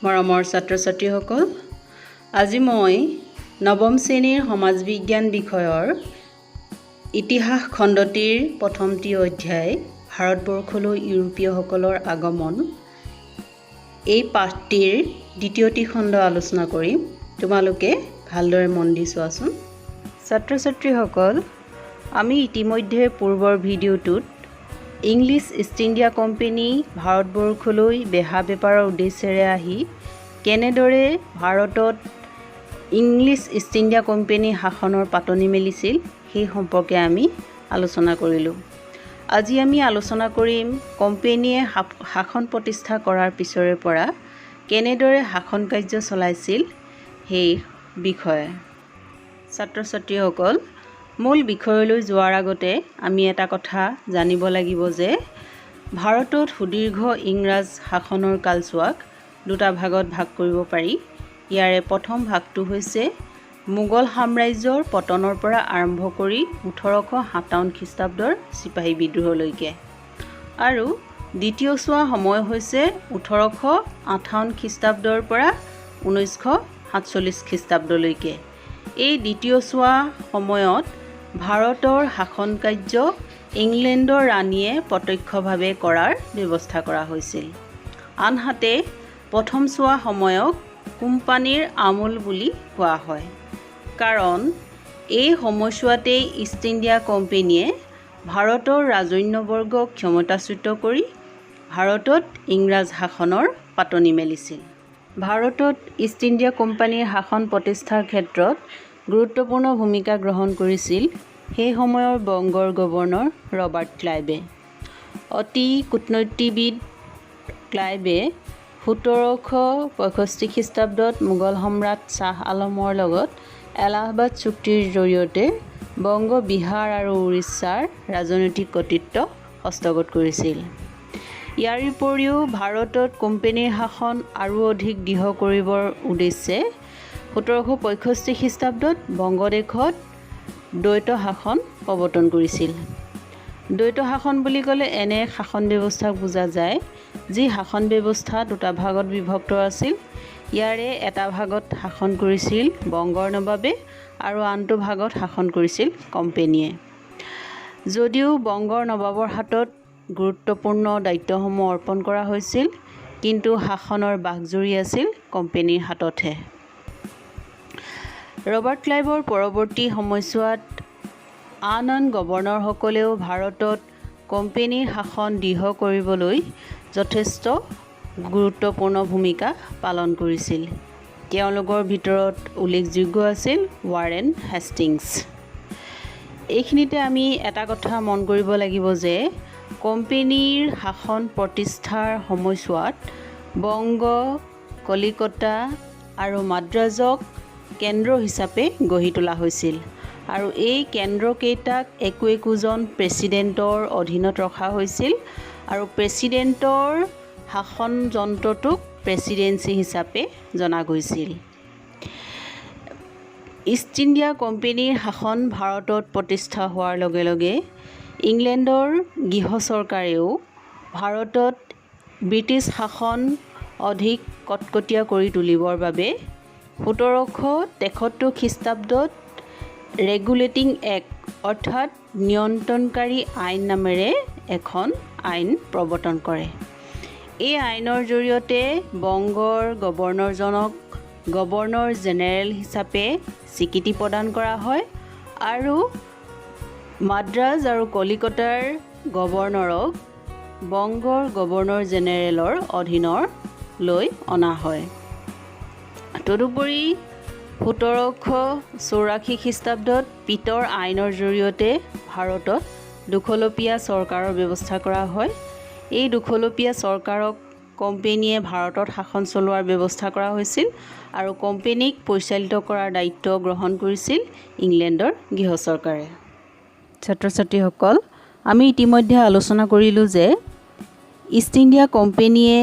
মৰমৰ ছাত্ৰ-ছাত্ৰীসকল, আজি মই নৱম শ্ৰেণীৰ সমাজ বিজ্ঞান বিষয়ৰ ইতিহাস খণ্ডটিৰ প্ৰথমটি অধ্যায় ভাৰতবৰ্ষলৈ ইউৰোপীয়সকলৰ আগমন এই পাঠটিৰ দ্বিতীয়টি খণ্ড আলোচনা কৰিম। তোমালোকে ভালদৰে মন দি চোৱাচোন। ছাত্ৰ-ছাত্ৰীসকল, আমি ইতিমধ্যে পূৰ্বৰ ভিডিঅ'টোত ইংলিছ ইষ্ট ইণ্ডিয়া কোম্পানী ভাৰতবৰ্ষলৈ বেহা বেপাৰৰ উদ্দেশ্যেৰে আহি কেনেদৰে ভাৰতত ইংলিছ ইষ্ট ইণ্ডিয়া কোম্পানী শাসনৰ পাতনি মেলিছিল সেই সম্পৰ্কে আমি আলোচনা কৰিলোঁ। আজি আমি আলোচনা কৰিম কোম্পানীয়ে শাসন প্ৰতিষ্ঠা কৰাৰ পিছৰে পৰা কেনেদৰে শাসন কাৰ্য চলাইছিল সেই বিষয়ে। ছাত্ৰ-ছাত্ৰীসকল, মূল বিষয়লৈ যোৱাৰ আগতে আমি এটা কথা জানিব লাগিব যে ভাৰতত সুদীৰ্ঘ ইংৰাজ শাসনৰ কালছোৱাক দুটা ভাগত ভাগ কৰিব পাৰি। ইয়াৰে প্ৰথম ভাগটো হৈছে মোগল সাম্ৰাজ্যৰ পতনৰ পৰা আৰম্ভ কৰি 1857 খ্ৰীষ্টাব্দৰ চিপাহী বিদ্ৰোহলৈকে, আৰু দ্বিতীয় চোৱা সময় হৈছে 1858 খ্ৰীষ্টাব্দৰ পৰা 1947 খ্ৰীষ্টাব্দলৈকে। এই দ্বিতীয় চোৱা সময়ত ভাৰতৰ শাসন কাৰ্য ইংলেণ্ডৰ ৰাণীয়ে প্ৰত্যক্ষভাৱে কৰাৰ ব্যৱস্থা কৰা হৈছিল। আনহাতে প্ৰথম চোৱা সময়ক কোম্পানীৰ আমোল বুলি কোৱা হয়, কাৰণ এই সময়ছোৱাতেই ইষ্ট ইণ্ডিয়া কোম্পানীয়ে ভাৰতৰ ৰাজন্যবৰ্গক ক্ষমতাচ্যুত কৰি ভাৰতত ইংৰাজ শাসনৰ পাতনি মেলিছিল। ভাৰতত ইষ্ট ইণ্ডিয়া কোম্পানীৰ শাসন প্ৰতিষ্ঠাৰ ক্ষেত্ৰত গুৰুত্বপূৰ্ণ ভূমিকা গ্ৰহণ কৰিছিল সেই সময়ৰ বংগৰ গভৰ্ণৰ ৰবাৰ্ট ক্লাইভে। অতি কূটনৈতিকবিদ ক্লাইভে 1765 খ্ৰীষ্টাব্দত মোগল সম্ৰাট শ্বাহ আলমৰ লগত এলাহাবাদ চুক্তিৰ জৰিয়তে বংগ, বিহাৰ আৰু উৰিষ্যাৰ ৰাজনৈতিক কৰ্তৃত্ব হস্তগত কৰিছিল। ইয়াৰ উপৰিও ভাৰতত কোম্পানীৰ শাসন আৰু অধিক দৃঢ় কৰিবৰ উদ্দেশ্যে 1765 খ্ৰীষ্টাব্দত বংগদেশত দ্বৈত শাসন প্ৰৱৰ্তন কৰিছিল। দ্বৈত শাসন বুলি ক'লে এনে শাসন ব্যৱস্থাক বুজা যায় যি শাসন ব্যৱস্থা দুটা ভাগত বিভক্ত আছিল। ইয়াৰে এটা ভাগত শাসন কৰিছিল বংগৰ নবাবে আৰু আনটো ভাগত শাসন কৰিছিল কোম্পানীয়ে। যদিও বংগৰ নবাবৰ হাতত গুৰুত্বপূৰ্ণ দায়িত্বসমূহ অৰ্পণ কৰা হৈছিল, কিন্তু শাসনৰ বাঘজৰী আছিল কোম্পানীৰ হাততহে। ৰবাৰ্ট ক্লাইভৰ পৰৱৰ্তী সময়ছোৱাত আন গভৰ্ণৰসকলেও ভাৰতত কোম্পানীৰ শাসন দৃঢ় কৰিবলৈ যথেষ্ট গুৰুত্বপূৰ্ণ ভূমিকা পালন কৰিছিল। তেওঁলোকৰ ভিতৰত উল্লেখযোগ্য আছিল ৱাৰেন হেষ্টিংছ। এইখিনিতে আমি এটা কথা মন কৰিব লাগিব যে কোম্পানীৰ শাসন প্ৰতিষ্ঠাৰ সময়ছোৱাত বংগ, কলিকতা আৰু মাদ্ৰাজক কেন্দ্ৰ হিচাপে গঢ়ি তোলা হৈছিল, আৰু এই কেন্দ্ৰকেইটাক একোজন প্ৰেছিডেণ্টৰ অধীনত ৰখা হৈছিল, আৰু প্ৰেছিডেণ্টৰ শাসন যন্ত্ৰটোক প্ৰেছিডেন্সি হিচাপে জনা গৈছিল। ইষ্ট ইণ্ডিয়া কোম্পানীৰ শাসন ভাৰতত প্ৰতিষ্ঠা হোৱাৰ লগে লগে ইংলেণ্ডৰ গৃহ চৰকাৰেও ভাৰতত ব্ৰিটিছ শাসন অধিক কটকটীয়া কৰি তুলিবৰ বাবে 1773 খ্ৰীষ্টাব্দত ৰেগুলেটিং এক্ট অৰ্থাৎ নিয়ন্ত্ৰণকাৰী আইন নামেৰে এখন আইন প্ৰৱৰ্তন কৰে। এই আইনৰ জৰিয়তে বংগৰ গভৰ্ণৰজনক গভৰ্ণৰ জেনেৰেল হিচাপে স্বীকৃতি প্ৰদান কৰা হয়, আৰু মাদ্ৰাজ আৰু কলিকতাৰ গভৰ্ণৰক বংগৰ গভৰ্ণৰ জেনেৰেলৰ অধীনলৈ অনা হয়। তদুপৰি 1784 খ্ৰীষ্টাব্দত পিটৰ আইনৰ জৰিয়তে ভাৰতত দুখলপীয়া চৰকাৰৰ ব্যৱস্থা কৰা হয়। এই দুখলপীয়া চৰকাৰক কোম্পানীয়ে ভাৰতত শাসন চলোৱাৰ ব্যৱস্থা কৰা হৈছিল, আৰু কোম্পানীক পৰিচালিত কৰাৰ দায়িত্ব গ্ৰহণ কৰিছিল ইংলেণ্ডৰ গৃহ চৰকাৰে। ছাত্ৰ-ছাত্ৰীসকল, আমি ইতিমধ্যে আলোচনা কৰিলোঁ যে ইষ্ট ইণ্ডিয়া কোম্পানীয়ে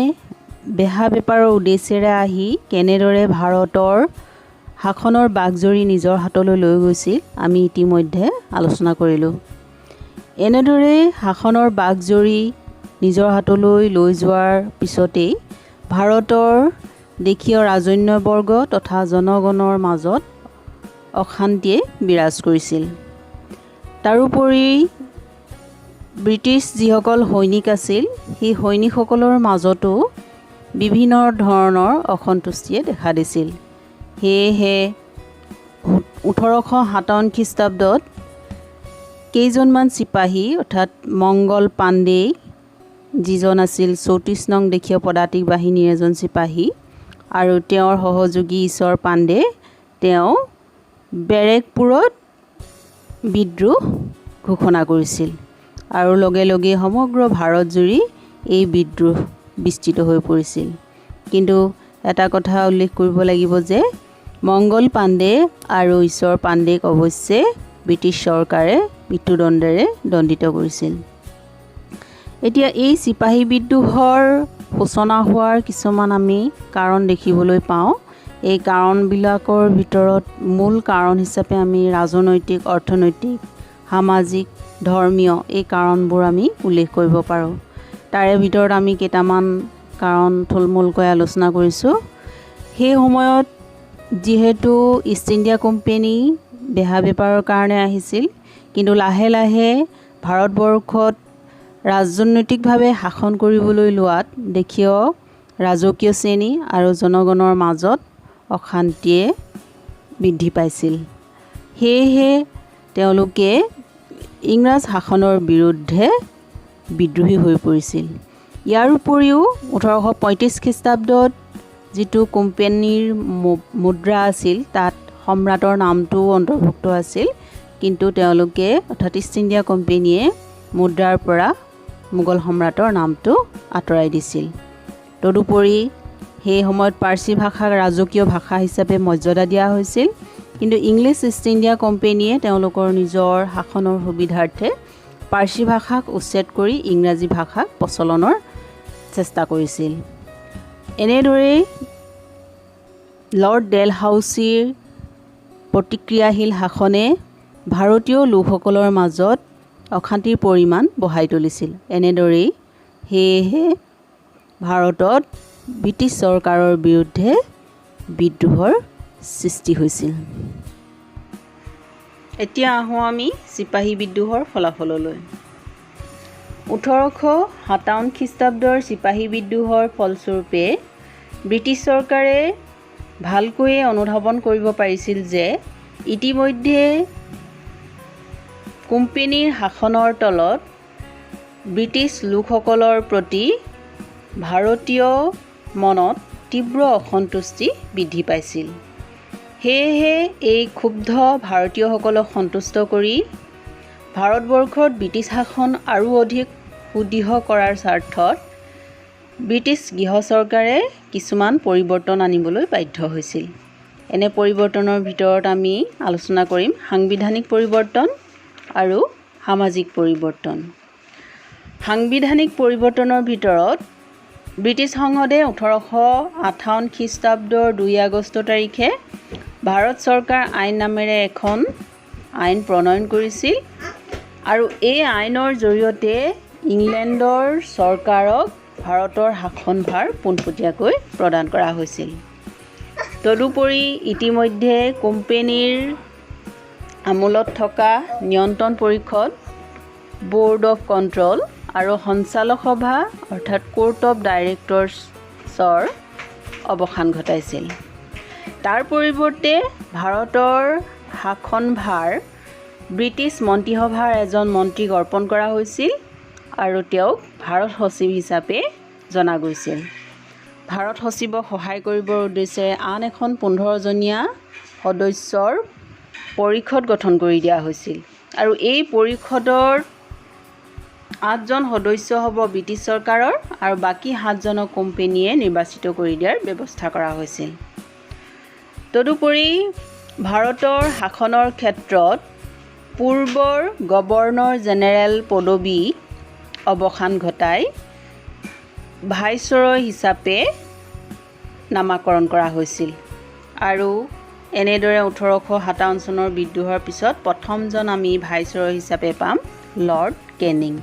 বেহা বেপাৰৰ উদ্দেশ্যেৰে আহি কেনেদৰে ভাৰতৰ শাসনৰ বাঘজৰী নিজৰ হাতলৈ লৈ গৈছিল আমি ইতিমধ্যে আলোচনা কৰিলোঁ। এনেদৰে শাসনৰ বাঘজৰী নিজৰ হাতলৈ লৈ যোৱাৰ পিছতেই ভাৰতৰ দেশীয় ৰাজন্যবৰ্গ তথা জনগণৰ মাজত অশান্তিয়ে বিৰাজ কৰিছিল। তাৰোপৰি ব্ৰিটিছ যিসকল সৈনিক আছিল সেই সৈনিকসকলৰ মাজতো বিভিন্ন ধৰণৰ অসন্তুষ্টিয়ে দেখা দিছিল। সেয়েহে 1857 খ্ৰীষ্টাব্দত কেইজনমান চিপাহী অৰ্থাৎ মংগল পাণ্ডে যিজন আছিল 34 নং দেশীয় পদাতিক বাহিনীৰ এজন চিপাহী আৰু তেওঁৰ সহযোগী ঈশ্বৰ পাণ্ডে তেওঁ বেৰেকপুৰত বিদ্ৰোহ ঘোষণা কৰিছিল আৰু লগে লগে সমগ্ৰ ভাৰতজুৰি এই বিদ্ৰোহ বিস্তৃত হৈ পৰিছিল। কিন্তু এটা কথা উল্লেখ কৰিব লাগিব যে মংগল পাণ্ডে আৰু ঈশ্বৰ পাণ্ডেক অৱশ্যে ব্ৰিটিছ চৰকাৰে মৃত্যুদণ্ডেৰে দণ্ডিত কৰিছিল। এতিয়া এই চিপাহী বিদ্ৰোহৰ সূচনা হোৱাৰ কিছুমান আমি কাৰণ দেখিবলৈ পাওঁ। এই কাৰণবিলাকৰ ভিতৰত মূল কাৰণ হিচাপে আমি ৰাজনৈতিক, অৰ্থনৈতিক, সামাজিক, ধৰ্মীয় এই কাৰণবোৰ আমি উল্লেখ কৰিব পাৰোঁ। তাৰে ভিতৰত আমি কেইটামান কাৰণ থুলমূলকৈ আলোচনা কৰিছোঁ। সেই সময়ত যিহেতু ইষ্ট ইণ্ডিয়া কোম্পানী বেহা বেপাৰৰ কাৰণে আহিছিল, কিন্তু লাহে লাহে ভাৰতবৰ্ষত ৰাজনৈতিকভাৱে শাসন কৰিবলৈ লোৱাত দেশীয় ৰাজকীয় শ্ৰেণী আৰু জনগণৰ মাজত অশান্তিয়ে বৃদ্ধি পাইছিল। সেয়েহে তেওঁলোকে ইংৰাজ শাসনৰ বিৰুদ্ধে বিদ্ৰোহী হৈ পৰিছিল। ইয়াৰ উপৰিও 1835 খ্ৰীষ্টাব্দত যিটো কোম্পানীৰ মুদ্ৰা আছিল তাত সম্ৰাটৰ নামটোও অন্তৰ্ভুক্ত আছিল, কিন্তু তেওঁলোকে অৰ্থাৎ ইষ্ট ইণ্ডিয়া কোম্পানীয়ে মুদ্ৰাৰ পৰা মোগল সম্ৰাটৰ নামটো আঁতৰাই দিছিল। তদুপৰি সেই সময়ত পাৰ্চী ভাষাক ৰাজকীয় ভাষা হিচাপে মৰ্যাদা দিয়া হৈছিল, কিন্তু ইংলিছ ইষ্ট ইণ্ডিয়া কোম্পানীয়ে তেওঁলোকৰ নিজৰ শাসনৰ সুবিধাৰ্থে পাৰ্চী ভাষাক উচ্ছেদ কৰি ইংৰাজী ভাষাক প্ৰচলনৰ চেষ্টা কৰিছিল। এনেদৰেই লৰ্ড ডেলহাউছিৰ প্ৰতিক্ৰিয়াশীল শাসনে ভাৰতীয় লোকসকলৰ মাজত অশান্তিৰ পৰিমাণ বঢ়াই তুলিছিল। এনেদৰেই সেয়েহে ভাৰতত ব্ৰিটিছ চৰকাৰৰ বিৰুদ্ধে বিদ্ৰোহৰ সৃষ্টি হৈছিল। এতিয়া আহোঁ আমি চিপাহী বিদ্ৰোহৰ ফলাফললৈ। 1857 খ্ৰীষ্টাব্দৰ চিপাহী বিদ্ৰোহৰ ফলস্বৰূপে ব্ৰিটিছ চৰকাৰে ভালকৈয়ে অনুধাৱন কৰিব পাৰিছিল যে ইতিমধ্যে কোম্পানীৰ শাসনৰ তলত ব্ৰিটিছ লোকসকলৰ প্ৰতি ভাৰতীয় মনত তীব্ৰ অসন্তুষ্টি বৃদ্ধি পাইছিল। সেয়েহে এই ক্ষুব্ধ ভাৰতীয়সকলক সন্তুষ্ট কৰি ভাৰতবৰ্ষত ব্ৰিটিছ শাসন আৰু অধিক সুদৃঢ় কৰাৰ স্বাৰ্থত ব্ৰিটিছ গৃহ চৰকাৰে কিছুমান পৰিৱৰ্তন আনিবলৈ বাধ্য হৈছিল। এনে পৰিৱৰ্তনৰ ভিতৰত আমি আলোচনা কৰিম সাংবিধানিক পৰিৱৰ্তন আৰু সামাজিক পৰিৱৰ্তন। সাংবিধানিক পৰিৱৰ্তনৰ ভিতৰত ব্ৰিটিছ সংসদে 1858 খ্ৰীষ্টাব্দৰ 2 আগষ্ট তাৰিখে ভাৰত চৰকাৰ আইন নামেৰে এখন আইন প্ৰণয়ন কৰিছিল আৰু এই আইনৰ জৰিয়তে ইংলেণ্ডৰ চৰকাৰক ভাৰতৰ শাসনভাৰ পোনপটীয়াকৈ প্ৰদান কৰা হৈছিল। তদুপৰি ইতিমধ্যে কোম্পানীৰ আমোলত থকা নিয়ন্ত্ৰণ পৰিষদ, বোৰ্ড অফ কণ্ট্ৰল আৰু সঞ্চালক সভা অৰ্থাৎ কোৰ্ট অফ ডাইৰেক্টৰ্ছৰ অৱসান ঘটাইছিল। তাৰ পৰিৱৰ্তে ভাৰতৰ শাসনভাৰ ব্ৰিটিছ মন্ত্ৰীসভাৰ এজন মন্ত্ৰীক অৰ্পণ কৰা হৈছিল আৰু তেওঁক ভাৰত সচিব হিচাপে জনা গৈছিল। ভাৰত সচিবক সহায় কৰিবৰ উদ্দেশ্যে আন এখন 15জনীয়া সদস্যৰ পৰিষদ গঠন কৰি দিয়া হৈছিল আৰু এই পৰিষদৰ 8জন সদস্য হ'ব ব্ৰিটিছ চৰকাৰৰ আৰু বাকী 7জনক কোম্পানীয়ে নিৰ্বাচিত কৰি দিয়াৰ ব্যৱস্থা কৰা হৈছিল। তদুপৰি ভাৰতৰ শাসনৰ ক্ষেত্ৰত পূৰ্বৰ গভৰ্ণৰ জেনেৰেল পদবী অৱসান ঘটাই ভাইচৰয় হিচাপে নামাকৰণ কৰা হৈছিল আৰু এনেদৰে 1857 চনৰ বিদ্ৰোহৰ পিছত প্ৰথমজন আমি ভাইচৰয় হিচাপে পাম লৰ্ড কেনিং।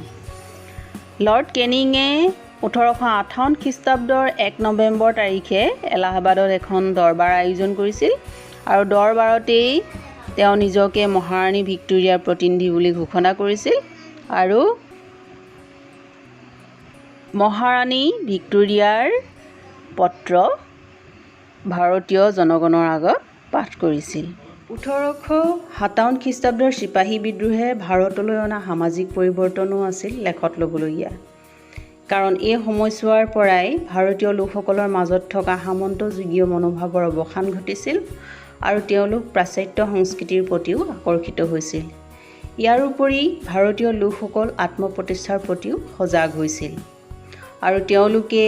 লৰ্ড কেনিঙে 1858 খ্ৰীষ্টাব্দৰ 1 নৱেম্বৰ তাৰিখে এলাহাবাদত এখন দৰবাৰ আয়োজন কৰিছিল আৰু দৰবাৰতেই তেওঁ নিজকে মহাৰাণী ভিক্টোৰিয়াৰ প্ৰতিনিধি বুলি ঘোষণা কৰিছিল আৰু মহাৰাণী ভিক্টোৰিয়াৰ পত্ৰ ভাৰতীয় জনগণৰ আগত পাঠ কৰিছিল। 1857 খ্ৰীষ্টাব্দৰ চিপাহী বিদ্ৰোহে ভাৰতলৈ অনা সামাজিক পৰিৱৰ্তনো আছিল লেখত ল'বলগীয়া, কাৰণ এই সময়ছোৱাৰ পৰাই ভাৰতীয় লোকসকলৰ মাজত থকা সামন্তযুগীয় মনোভাৱৰ অৱসান ঘটিছিল আৰু তেওঁলোক পাশ্চাত্য সংস্কৃতিৰ প্ৰতিও আকৰ্ষিত হৈছিল। ইয়াৰ উপৰি ভাৰতীয় লোকসকল আত্মপ্ৰতিষ্ঠাৰ প্ৰতিও সজাগ হৈছিল আৰু তেওঁলোকে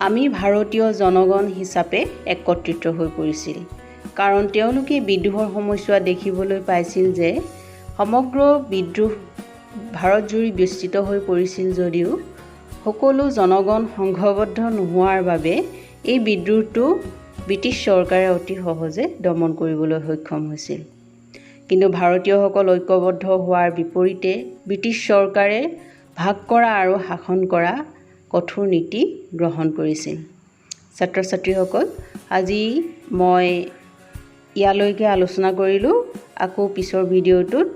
আমি ভাৰতীয় জনগণ হিচাপে একত্ৰিত হৈ পৰিছিল, কাৰণ তেওঁলোকে বিদ্ৰোহৰ সময়ছোৱা দেখিবলৈ পাইছিল যে সমগ্ৰ বিদ্ৰোহ ভাৰতজুৰি বিস্তৃত হৈ পৰিছিল যদিও সকলো জনগণ সংঘবদ্ধ নোহোৱাৰ বাবে এই বিদ্ৰোহটো ব্ৰিটিছ চৰকাৰে অতি সহজে দমন কৰিবলৈ সক্ষম হৈছিল। কিন্তু ভাৰতীয়সকল ঐক্যবদ্ধ হোৱাৰ বিপৰীতে ব্ৰিটিছ চৰকাৰে ভাগ কৰা আৰু শাসন কৰা কঠোৰ নীতি গ্ৰহণ কৰিছিল। ছাত্ৰ ছাত্ৰীসকল, আজি মই ইয়ালৈকে আলোচনা কৰিলোঁ। আকৌ পিছৰ ভিডিঅ'টোত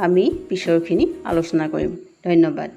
আমি পিছৰখিনি আলোচনা কৰিম। ধন্যবাদ।